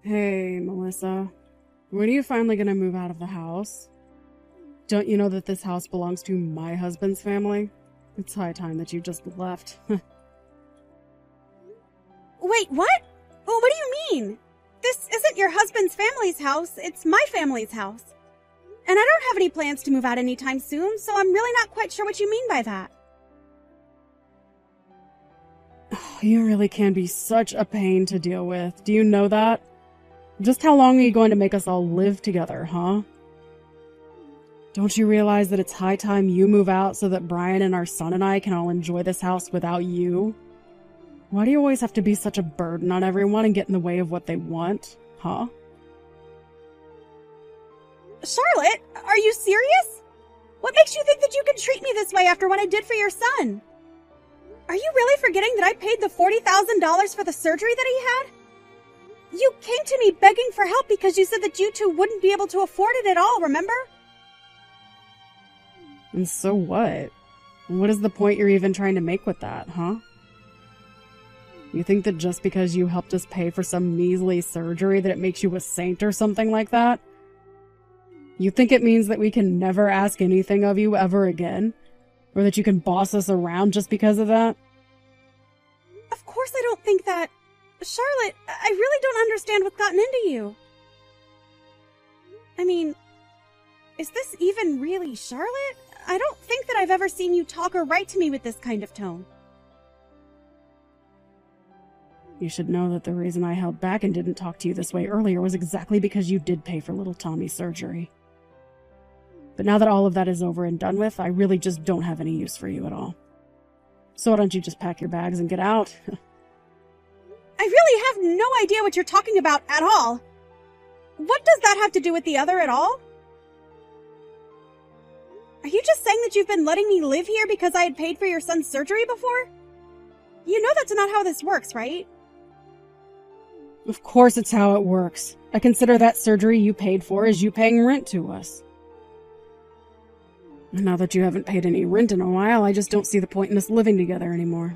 Hey, Melissa. When are you finally gonna move out of the house? Don't you know that this house belongs to my husband's family? It's high time that you just left. Wait, what? Oh, what do you mean? This isn't your husband's family's house, it's my family's house. And I don't have any plans to move out anytime soon, so I'm really not quite sure what you mean by that. You really can be such a pain to deal with. Do you know that? Just how long are you going to make us all live together, huh? Don't you realize that it's high time you move out so that Brian and our son and I can all enjoy this house without you? Why do you always have to be such a burden on everyone and get in the way of what they want, huh? Charlotte, are you serious? What makes you think that you can treat me this way after what I did for your son? Are you really forgetting that I paid the $40,000 for the surgery that he had? You came to me begging for help because you said that you two wouldn't be able to afford it at all, remember? And so what? What is the point you're even trying to make with that, huh? You think that just because you helped us pay for some measly surgery that it makes you a saint or something like that? You think it means that we can never ask anything of you ever again? Or that you can boss us around just because of that? Of course I don't think that. Charlotte, I really don't understand what's gotten into you. I mean, is this even really Charlotte? I don't think that I've ever seen you talk or write to me with this kind of tone. You should know that the reason I held back and didn't talk to you this way earlier was exactly because you did pay for little Tommy's surgery. But now that all of that is over and done with, I really just don't have any use for you at all. So why don't you just pack your bags and get out? I really have no idea what you're talking about at all. What does that have to do with the other at all? Are you just saying that you've been letting me live here because I had paid for your son's surgery before? You know that's not how this works, right? Of course it's how it works. I consider that surgery you paid for as you paying rent to us. And now that you haven't paid any rent in a while, I just don't see the point in us living together anymore.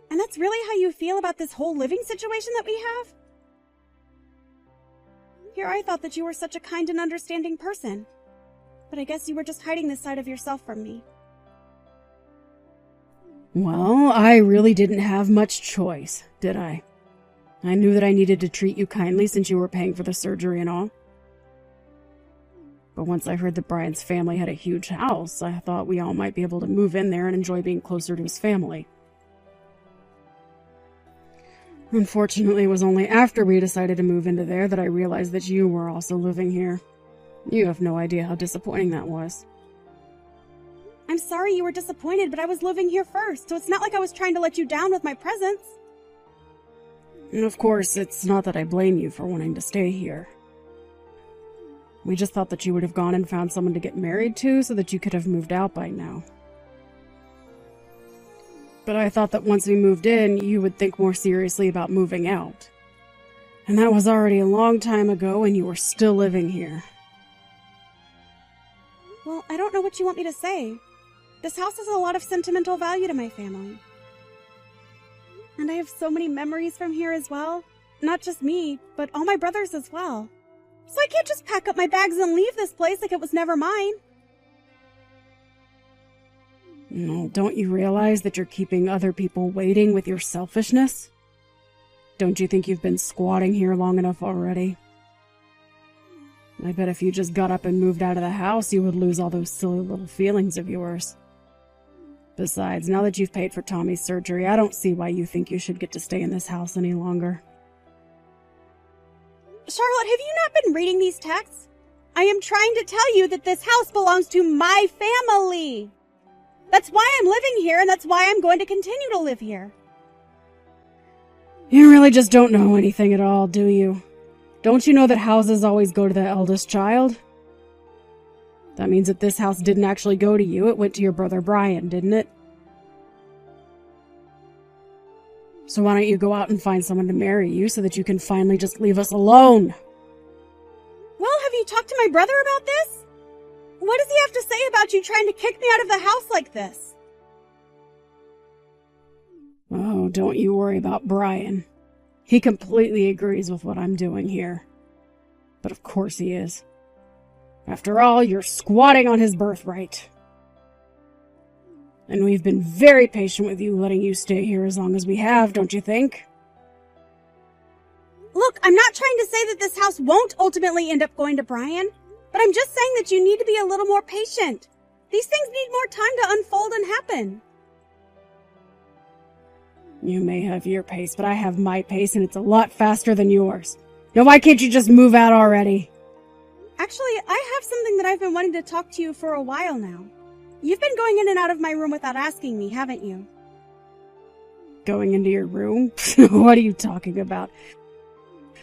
And that's really how you feel about this whole living situation that we have? Here I thought that you were such a kind and understanding person. But I guess you were just hiding this side of yourself from me. Well, I really didn't have much choice, did I? I knew that I needed to treat you kindly since you were paying for the surgery and all. But once I heard that Brian's family had a huge house, I thought we all might be able to move in there and enjoy being closer to his family. Unfortunately, it was only after we decided to move into there that I realized that you were also living here. You have no idea how disappointing that was. I'm sorry you were disappointed, but I was living here first, so it's not like I was trying to let you down with my presence. And of course, it's not that I blame you for wanting to stay here. We just thought that you would have gone and found someone to get married to so that you could have moved out by now. But I thought that once we moved in, you would think more seriously about moving out. And that was already a long time ago and you were still living here. Well, I don't know what you want me to say. This house has a lot of sentimental value to my family. And I have so many memories from here as well. Not just me, but all my brothers as well. So I can't just pack up my bags and leave this place like it was never mine. No, don't you realize that you're keeping other people waiting with your selfishness? Don't you think you've been squatting here long enough already? I bet if you just got up and moved out of the house, you would lose all those silly little feelings of yours. Besides, now that you've paid for Tommy's surgery, I don't see why you think you should get to stay in this house any longer. Charlotte, have you not been reading these texts? I am trying to tell you that this house belongs to my family. That's why I'm living here, and that's why I'm going to continue to live here. You really just don't know anything at all, do you? Don't you know that houses always go to the eldest child? That means that this house didn't actually go to you, it went to your brother Brian, didn't it? So why don't you go out and find someone to marry you so that you can finally just leave us alone? Well, have you talked to my brother about this? What does he have to say about you trying to kick me out of the house like this? Oh, don't you worry about Brian. He completely agrees with what I'm doing here. But of course he is. After all, you're squatting on his birthright. And we've been very patient with you, letting you stay here as long as we have, don't you think? Look, I'm not trying to say that this house won't ultimately end up going to Brian, but I'm just saying that you need to be a little more patient. These things need more time to unfold and happen. You may have your pace, but I have my pace, and it's a lot faster than yours. Now why can't you just move out already? Actually, I have something that I've been wanting to talk to you for a while now. You've been going in and out of my room without asking me, haven't you? Going into your room? What are you talking about?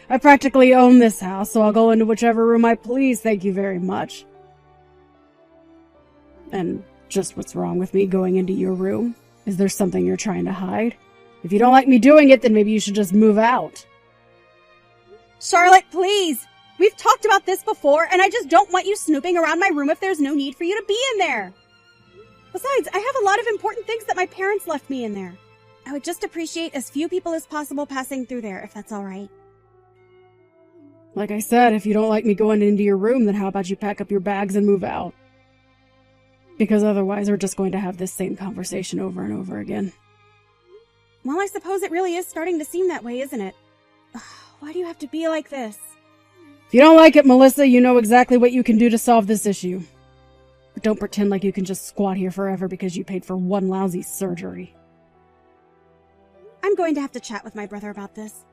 I practically own this house, so I'll go into whichever room I please, thank you very much. And just what's wrong with me going into your room? Is there something you're trying to hide? If you don't like me doing it, then maybe you should just move out. Charlotte, please! We've talked about this before, and I just don't want you snooping around my room if there's no need for you to be in there. Besides, I have a lot of important things that my parents left me in there. I would just appreciate as few people as possible passing through there, if that's all right. Like I said, if you don't like me going into your room, then how about you pack up your bags and move out? Because otherwise we're just going to have this same conversation over and over again. Well, I suppose it really is starting to seem that way, isn't it? Why do you have to be like this? If you don't like it, Melissa, you know exactly what you can do to solve this issue. But don't pretend like you can just squat here forever because you paid for one lousy surgery. I'm going to have to chat with my brother about this.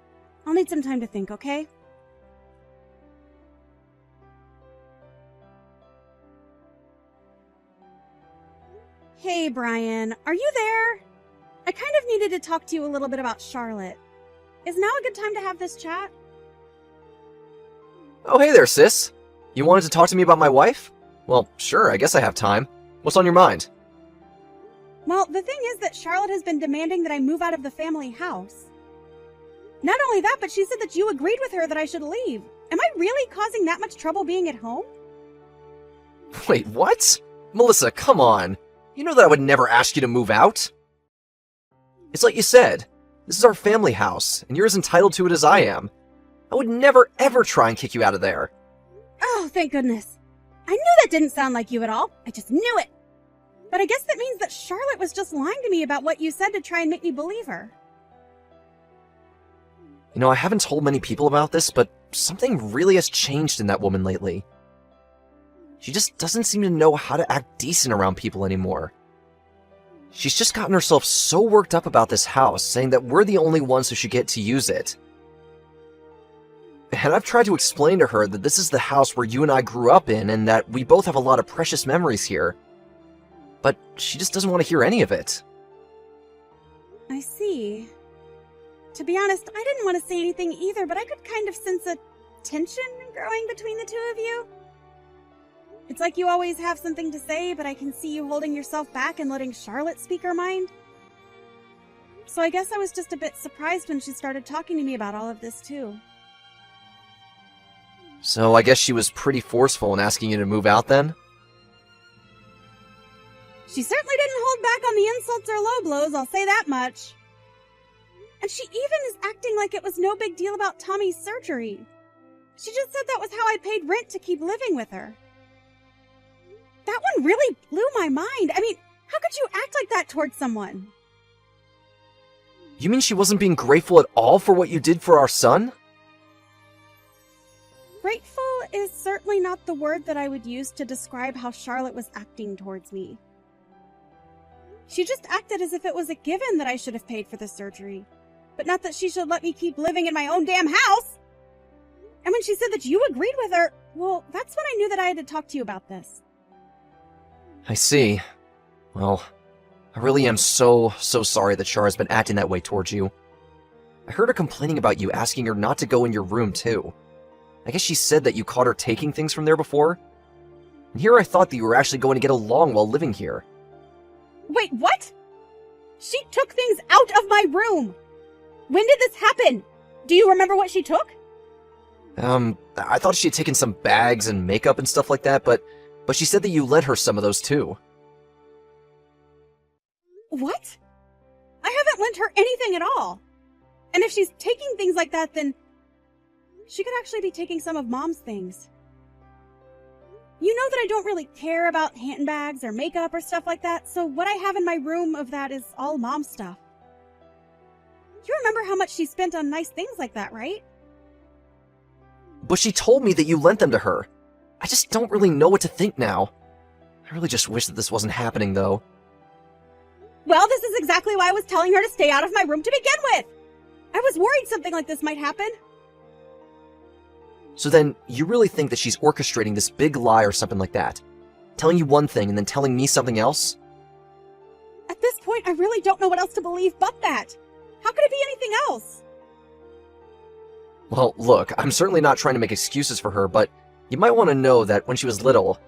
I'll need some time to think, okay? Hey, Brian, are you there? I kind of needed to talk to you a little bit about Charlotte. Is now a good time to have this chat? Oh, hey there, sis. You wanted to talk to me about my wife? Well, sure, I guess I have time. What's on your mind? Well, the thing is that Charlotte has been demanding that I move out of the family house. Not only that, but she said that you agreed with her that I should leave. Am I really causing that much trouble being at home? Wait, what? Melissa, come on. You know that I would never ask you to move out. It's like you said. This is our family house, and you're as entitled to it as I am. I would never, ever try and kick you out of there. Oh, thank goodness. I knew that didn't sound like you at all. I just knew it. But I guess that means that Charlotte was just lying to me about what you said to try and make me believe her. You know, I haven't told many people about this, but something really has changed in that woman lately. She just doesn't seem to know how to act decent around people anymore. She's just gotten herself so worked up about this house, saying that we're the only ones who should get to use it. And I've tried to explain to her that this is the house where you and I grew up in, and that we both have a lot of precious memories here. But she just doesn't want to hear any of it. I see. To be honest, I didn't want to say anything either, but I could kind of sense a tension growing between the two of you. It's like you always have something to say, but I can see you holding yourself back and letting Charlotte speak her mind. So I guess I was just a bit surprised when she started talking to me about all of this too. So I guess she was pretty forceful in asking you to move out then? She certainly didn't hold back on the insults or low blows, I'll say that much. And she even is acting like it was no big deal about Tommy's surgery. She just said that was how I paid rent to keep living with her. That one really blew my mind. I mean, how could you act like that towards someone? You mean she wasn't being grateful at all for what you did for our son? Grateful is certainly not the word that I would use to describe how Charlotte was acting towards me. She just acted as if it was a given that I should have paid for the surgery, but not that she should let me keep living in my own damn house. And when she said that you agreed with her, well, that's when I knew that I had to talk to you about this. I see. Well, I really am so sorry that Char has been acting that way towards you. I heard her complaining about you, asking her not to go in your room too. I guess she said that you caught her taking things from there before. And here I thought that you were actually going to get along while living here. Wait, what? She took things out of my room! When did this happen? Do you remember what she took? I thought she had taken some bags and makeup and stuff like that, but she said that you lent her some of those too. What? I haven't lent her anything at all. And if she's taking things like that, then she could actually be taking some of Mom's things. You know that I don't really care about handbags or makeup or stuff like that, so what I have in my room of that is all Mom's stuff. You remember how much she spent on nice things like that, right? But she told me that you lent them to her. I just don't really know what to think now. I really just wish that this wasn't happening, though. Well, this is exactly why I was telling her to stay out of my room to begin with. I was worried something like this might happen. So then, you really think that she's orchestrating this big lie or something like that? Telling you one thing and then telling me something else? At this point, I really don't know what else to believe but that. How could it be anything else? Well, look, I'm certainly not trying to make excuses for her, but you might want to know that when she was little,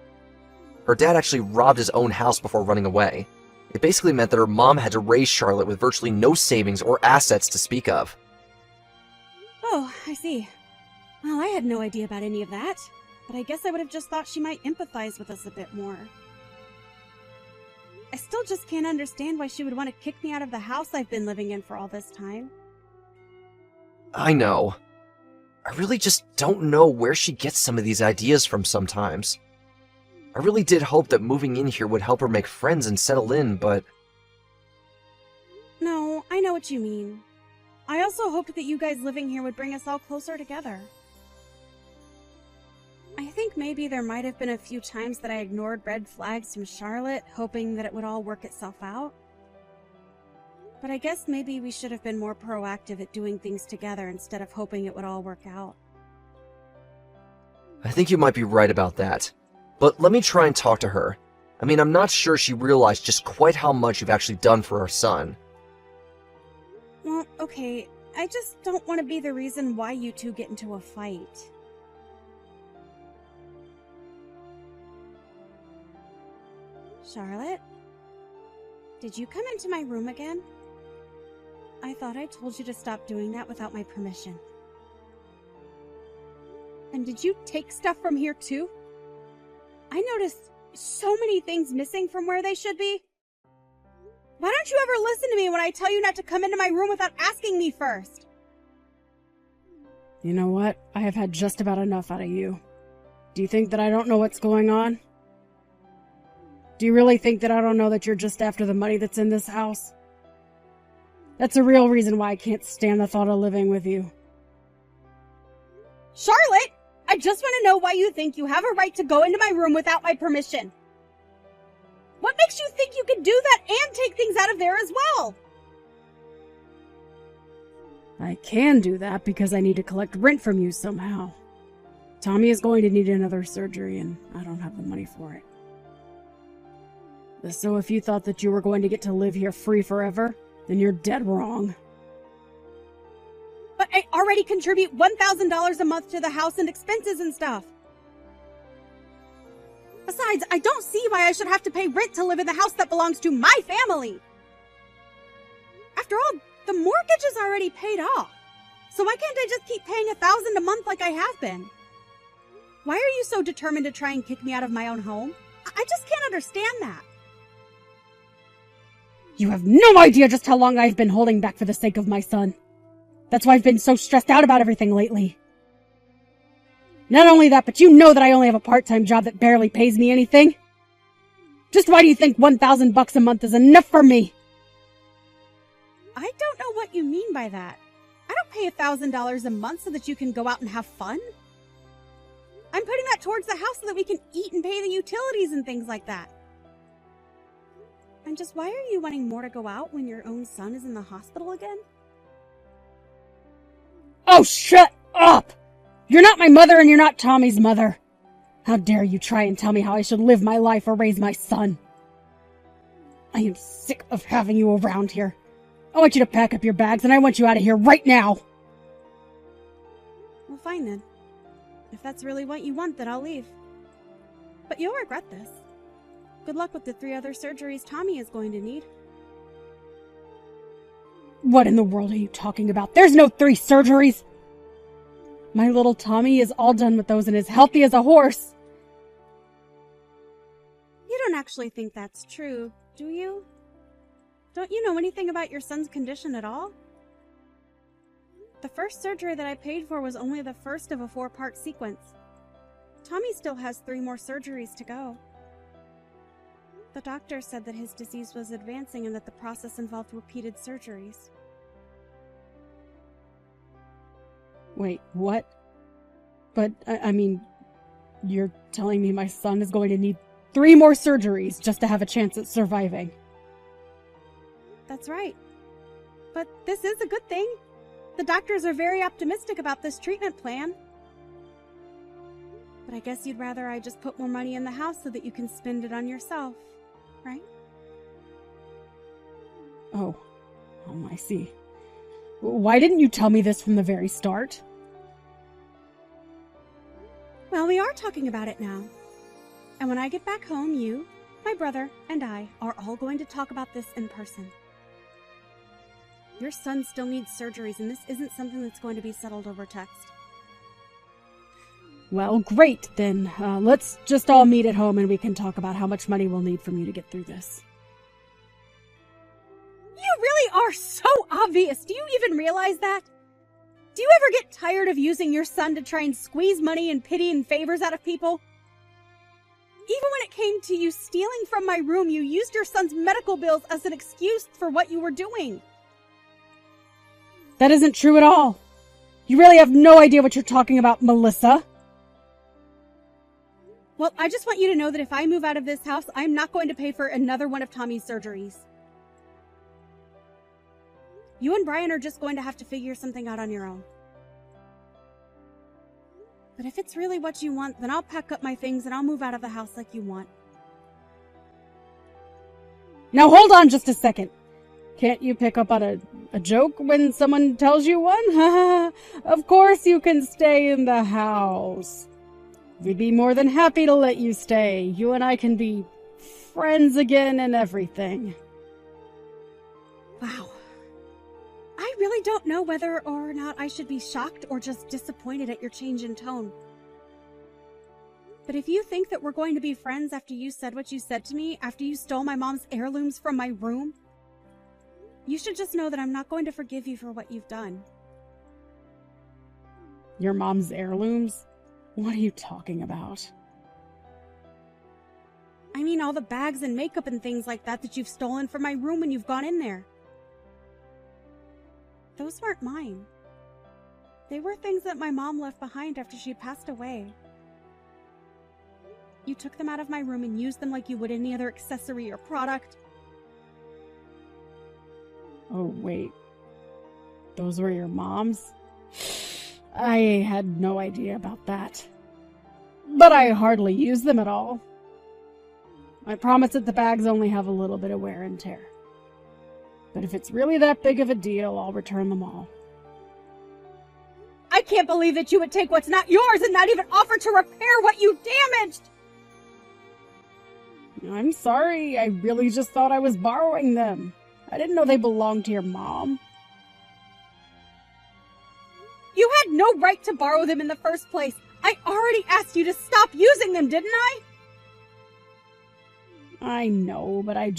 her dad actually robbed his own house before running away. It basically meant that her mom had to raise Charlotte with virtually no savings or assets to speak of. Oh, I see. Well, I had no idea about any of that, but I guess I would have just thought she might empathize with us a bit more. I still just can't understand why she would want to kick me out of the house I've been living in for all this time. I know. I really just don't know where she gets some of these ideas from sometimes. I really did hope that moving in here would help her make friends and settle in, but... No, I know what you mean. I also hoped that you guys living here would bring us all closer together. I think maybe there might have been a few times that I ignored red flags from Charlotte, hoping that it would all work itself out. But I guess maybe we should have been more proactive at doing things together instead of hoping it would all work out. I think you might be right about that. But let me try and talk to her. I mean, I'm not sure she realized just quite how much you've actually done for our son. Well, okay, I just don't want to be the reason why you two get into a fight. Charlotte? Did you come into my room again? I thought I told you to stop doing that without my permission. And did you take stuff from here too? I noticed so many things missing from where they should be. Why don't you ever listen to me when I tell you not to come into my room without asking me first? You know what? I have had just about enough out of you. Do you think that I don't know what's going on? Do you really think that I don't know that you're just after the money that's in this house? That's a real reason why I can't stand the thought of living with you. Charlotte, I just want to know why you think you have a right to go into my room without my permission. What makes you think you can do that and take things out of there as well? I can do that because I need to collect rent from you somehow. Tommy is going to need another surgery and I don't have the money for it. So if you thought that you were going to get to live here free forever, then you're dead wrong. But I already contribute $1,000 a month to the house and expenses and stuff. Besides, I don't see why I should have to pay rent to live in the house that belongs to my family. After all, the mortgage is already paid off. So why can't I just keep paying $1,000 a month like I have been? Why are you so determined to try and kick me out of my own home? I just can't understand that. You have no idea just how long I've been holding back for the sake of my son. That's why I've been so stressed out about everything lately. Not only that, but you know that I only have a part-time job that barely pays me anything. Just why do you think $1,000 a month is enough for me? I don't know what you mean by that. I don't pay $1,000 a month so that you can go out and have fun. I'm putting that towards the house so that we can eat and pay the utilities and things like that. And just why are you wanting more to go out when your own son is in the hospital again? Oh, shut up! You're not my mother and you're not Tommy's mother. How dare you try and tell me how I should live my life or raise my son? I am sick of having you around here. I want you to pack up your bags and I want you out of here right now. Well, fine then. If that's really what you want, then I'll leave. But you'll regret this. Good luck with the 3 other surgeries Tommy is going to need. What in the world are you talking about? There's no 3 surgeries! My little Tommy is all done with those and is healthy as a horse! You don't actually think that's true, do you? Don't you know anything about your son's condition at all? the first surgery that I paid for was only the first of a 4-part sequence. Tommy still has 3 more surgeries to go. The doctor said that his disease was advancing and that the process involved repeated surgeries. Wait, what? But, I mean, you're telling me my son is going to need 3 more surgeries just to have a chance at surviving? That's right. But this is a good thing. The doctors are very optimistic about this treatment plan. But I guess you'd rather I just put more money in the house so that you can spend it on yourself, right? Oh, I see. Why didn't you tell me this from the very start? Well, we are talking about it now. And when I get back home, you, my brother, and I are all going to talk about this in person. Your son still needs surgeries, and this isn't something that's going to be settled over text. Well, great, then. Let's just all meet at home and we can talk about how much money we'll need from you to get through this. You really are so obvious. Do you even realize that? Do you ever get tired of using your son to try and squeeze money and pity and favors out of people? Even when it came to you stealing from my room, you used your son's medical bills as an excuse for what you were doing. That isn't true at all. You really have no idea what you're talking about, Melissa. Well, I just want you to know that if I move out of this house, I'm not going to pay for another one of Tommy's surgeries. You and Brian are just going to have to figure something out on your own. But if it's really what you want, then I'll pack up my things and I'll move out of the house like you want. Now hold on just a second. Can't you pick up on a joke when someone tells you one? Of course you can stay in the house. We'd be more than happy to let you stay. You and I can be friends again and everything. Wow. I really don't know whether or not I should be shocked or just disappointed at your change in tone. But if you think that we're going to be friends after you said what you said to me, after you stole my mom's heirlooms from my room, you should just know that I'm not going to forgive you for what you've done. Your mom's heirlooms? What are you talking about? I mean all the bags and makeup and things like that you've stolen from my room when you've gone in there. Those weren't mine. They were things that my mom left behind after she passed away. You took them out of my room and used them like you would any other accessory or product. Oh, wait. Those were your mom's? I had no idea about that. But I hardly use them at all. I promise that the bags only have a little bit of wear and tear. But if it's really that big of a deal, I'll return them all. I can't believe that you would take what's not yours and not even offer to repair what you damaged! I'm sorry, I really just thought I was borrowing them. I didn't know they belonged to your mom. You had no right to borrow them in the first place. I already asked you to stop using them, didn't I? I know, but I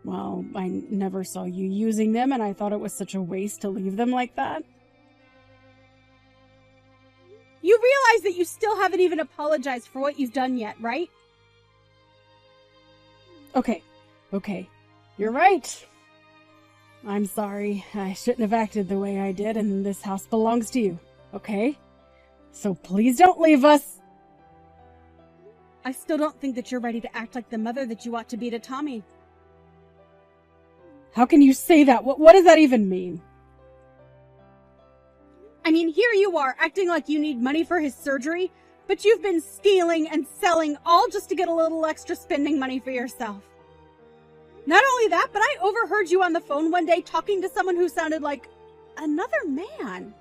never saw you using them, and I thought it was such a waste to leave them like that. You realize that you still haven't even apologized for what you've done yet, right? Okay. You're right. I'm sorry. I shouldn't have acted the way I did, and this house belongs to you, okay? So please don't leave us. I still don't think that you're ready to act like the mother that you ought to be to Tommy. How can you say that? What does that even mean? I mean, here you are, acting like you need money for his surgery, but you've been stealing and selling all just to get a little extra spending money for yourself. Not only that, but I overheard you on the phone one day talking to someone who sounded like another man.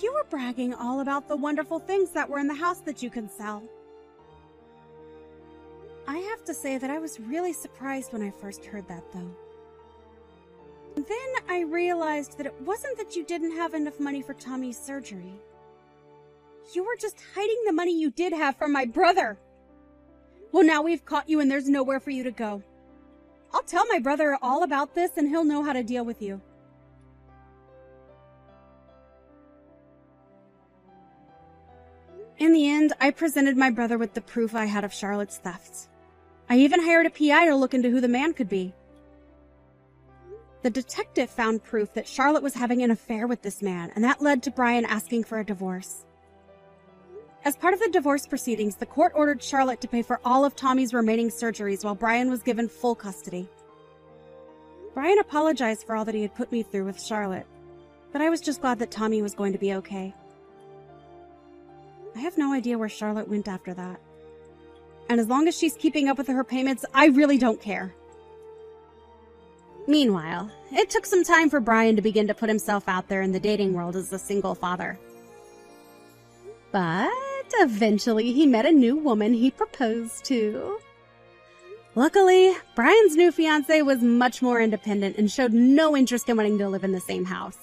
You were bragging all about the wonderful things that were in the house that you can sell. I have to say that I was really surprised when I first heard that, though. Then I realized that it wasn't that you didn't have enough money for Tommy's surgery. You were just hiding the money you did have from my brother. Well, now we've caught you and there's nowhere for you to go. I'll tell my brother all about this and he'll know how to deal with you. In the end, I presented my brother with the proof I had of Charlotte's thefts. I even hired a PI to look into who the man could be. The detective found proof that Charlotte was having an affair with this man, and that led to Brian asking for a divorce. As part of the divorce proceedings, the court ordered Charlotte to pay for all of Tommy's remaining surgeries while Brian was given full custody. Brian apologized for all that he had put me through with Charlotte, but I was just glad that Tommy was going to be okay. I have no idea where Charlotte went after that. And as long as she's keeping up with her payments, I really don't care. Meanwhile, it took some time for Brian to begin to put himself out there in the dating world as a single father. But eventually he met a new woman he proposed to. Luckily, Brian's new fiancée was much more independent and showed no interest in wanting to live in the same house.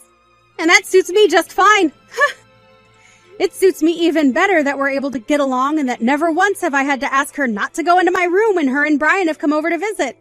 And that suits me just fine. It suits me even better that we're able to get along and that never once have I had to ask her not to go into my room when her and Brian have come over to visit.